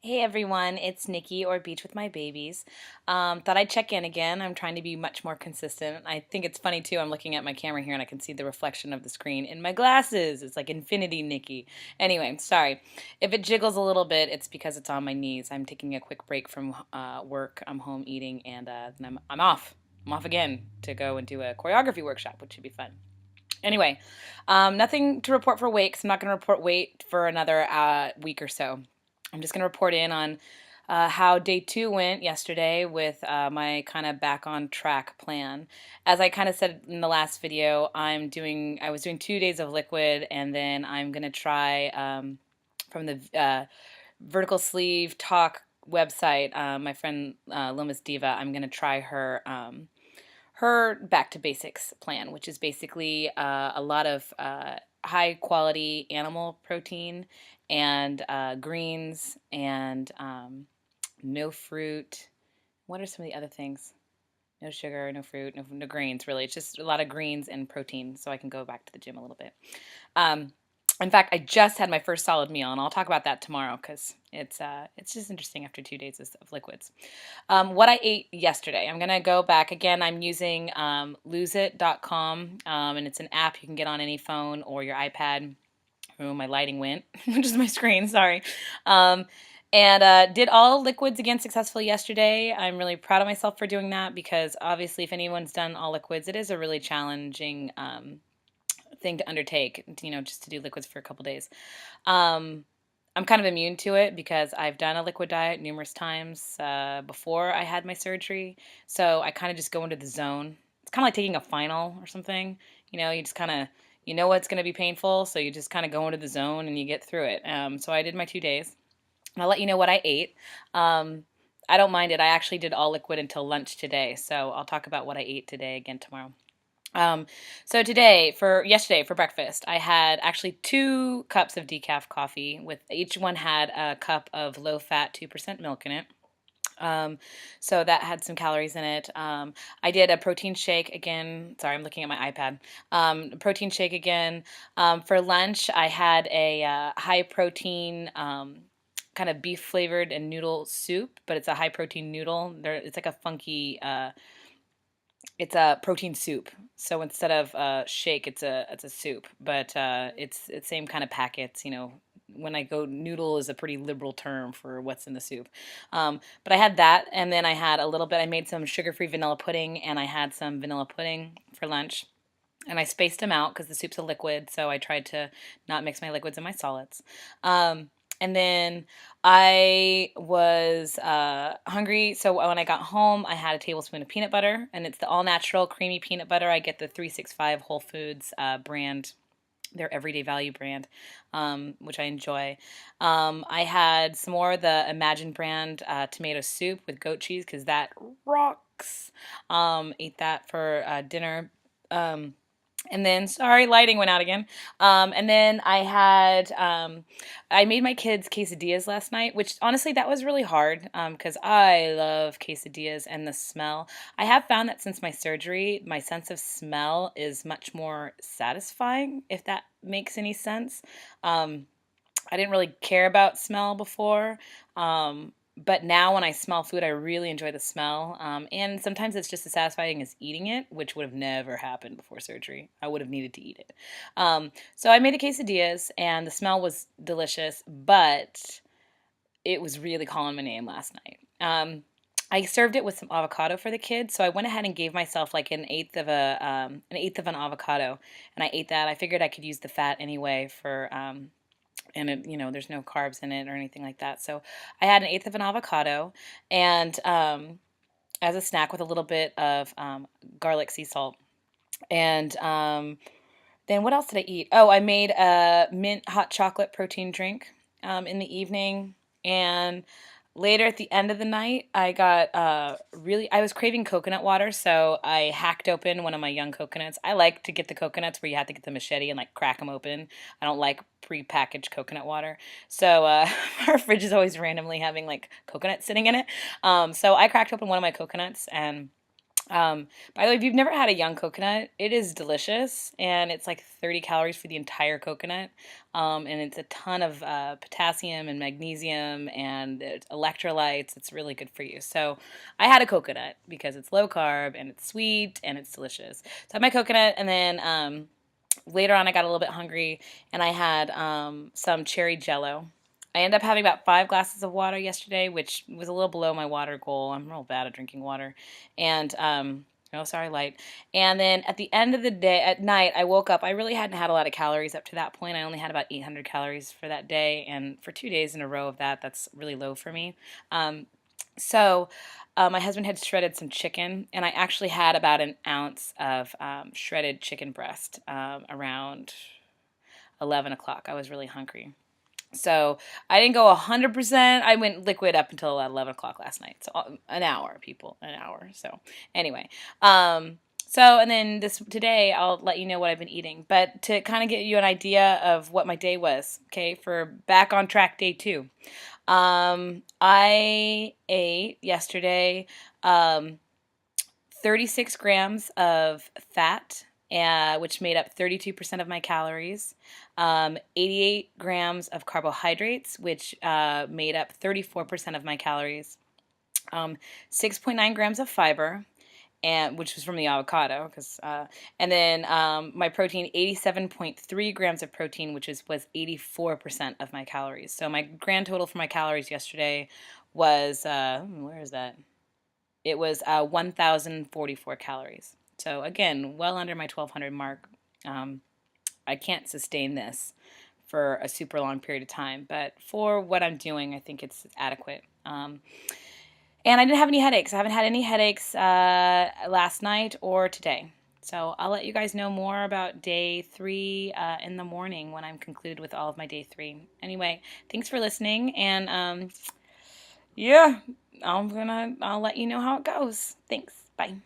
Hey everyone, it's Nikki or Beach with My Babies. Thought I'd check in again. I'm trying to be much more consistent. I think it's funny too. I'm looking at my camera here and I can see the reflection of the screen in my glasses. It's like infinity Nikki. Anyway, sorry. If it jiggles a little bit, it's because it's on my knees. I'm taking a quick break from work. I'm home eating and then I'm off. I'm off again to go and do a choreography workshop, which should be fun. Anyway, nothing to report for weight 'cause I'm not going to report weight for another week or so. I'm just going to report in on how day 2 went yesterday with my kind of back on track plan. As I kind of said in the last video, I was doing 2 days of liquid, and then I'm going to try from the vertical sleeve talk website. My friend Lomas Diva, I'm going to try her back to basics plan, which is basically a lot of high quality animal protein and greens and no fruit. What are some of the other things? No sugar, no fruit, no grains, really. It's just a lot of greens and protein so I can go back to the gym a little bit. Um, in fact, I just had my first solid meal, and I'll talk about that tomorrow because it's just interesting after 2 days of liquids. What I ate yesterday, I'm gonna go back again. I'm using loseit.com, and it's an app you can get on any phone or your iPad. Oh, my lighting went, which is my screen. Sorry. Um, and did all liquids again successfully yesterday. I'm really proud of myself for doing that because obviously, if anyone's done all liquids, it is a really challenging thing to undertake, just to do liquids for a couple days. Um, I'm kind of immune to it because I've done a liquid diet numerous times before I had my surgery. So I kind of just go into the zone. It's kind of like taking a final or something. You just kind of, you know what's going to be painful. So you just kind of go into the zone and you get through it. So I did my 2 days. And I'll let you know what I ate. I don't mind it. I actually did all liquid until lunch today. So I'll talk about what I ate today again tomorrow. Um, so yesterday for breakfast, I had actually 2 cups of decaf coffee with each one had a cup of low fat 2% milk in it. Um, so that had some calories in it. I did a protein shake again. Sorry, I'm looking at my iPad. Protein shake again. For lunch, I had a high protein kind of beef flavored and noodle soup, but it's a high protein noodle. It's like a funky it's a protein soup. So instead of a shake, it's a soup, but it's same kind of packets. When I go noodle is a pretty liberal term for what's in the soup. But I had that, and then I had a little bit. I made some sugar-free vanilla pudding, and I had some vanilla pudding for lunch. And I spaced them out because the soup's a liquid, so I tried to not mix my liquids and my solids. And then I was hungry, so when I got home, I had a tablespoon of peanut butter, and it's the all-natural creamy peanut butter. I get the 365 Whole Foods brand, their everyday value brand, which I enjoy. I had some more of the Imagine brand tomato soup with goat cheese because that rocks. Ate that for dinner. And then, sorry, lighting went out again. And then I made my kids quesadillas last night, which honestly, that was really hard because I love quesadillas and the smell. I have found that since my surgery, my sense of smell is much more satisfying, if that makes any sense. Um, I didn't really care about smell before. But now when I smell food, I really enjoy the smell. And sometimes it's just as satisfying as eating it, which would have never happened before surgery. I would have needed to eat it. So I made the quesadillas, and the smell was delicious, but it was really calling my name last night. I served it with some avocado for the kids, so I went ahead and gave myself like an eighth of an avocado, and I ate that. I figured I could use the fat anyway and there's no carbs in it or anything like that. So I had an eighth of an avocado, and as a snack with a little bit of garlic sea salt. And then what else did I eat? Oh, I made a mint hot chocolate protein drink in the evening, and later at the end of the night, I was craving coconut water, so I hacked open one of my young coconuts. I like to get the coconuts where you have to get the machete and like crack them open. I don't like pre-packaged coconut water. So our fridge is always randomly having like coconut sitting in it. So I cracked open one of my coconuts and By the way, if you've never had a young coconut, it is delicious, and it's like 30 calories for the entire coconut, and it's a ton of potassium and magnesium and electrolytes. It's really good for you. So I had a coconut because it's low carb and it's sweet and it's delicious. So I had my coconut, and then later on I got a little bit hungry, and I had some cherry jello. I ended up having about 5 glasses of water yesterday, which was a little below my water goal. I'm real bad at drinking water. And, oh, sorry, light. And then at the end of the day, at night, I woke up. I really hadn't had a lot of calories up to that point. I only had about 800 calories for that day. And for 2 days in a row of that, that's really low for me. So my husband had shredded some chicken, and I actually had about an ounce of shredded chicken breast around 11 o'clock. I was really hungry. So I didn't go 100%. I went liquid up until 11 o'clock last night. So an hour, people, an hour. So anyway, and then today I'll let you know what I've been eating. But to kind of get you an idea of what my day was, okay, for back on track day 2. I ate yesterday 36 grams of fat, which made up 32% of my calories, 88 grams of carbohydrates, which made up 34% of my calories, 6.9 grams of fiber, and which was from the avocado, and then my protein, 87.3 grams of protein, which was 84% of my calories. So my grand total for my calories yesterday was where is that? It was 1,044 calories. So again, well under my 1,200 mark. I can't sustain this for a super long period of time, but for what I'm doing, I think it's adequate. And I didn't have any headaches. I haven't had any headaches last night or today. So I'll let you guys know more about day 3 in the morning when I'm concluded with all of my day 3. Anyway, thanks for listening, and yeah, I'll let you know how it goes. Thanks. Bye.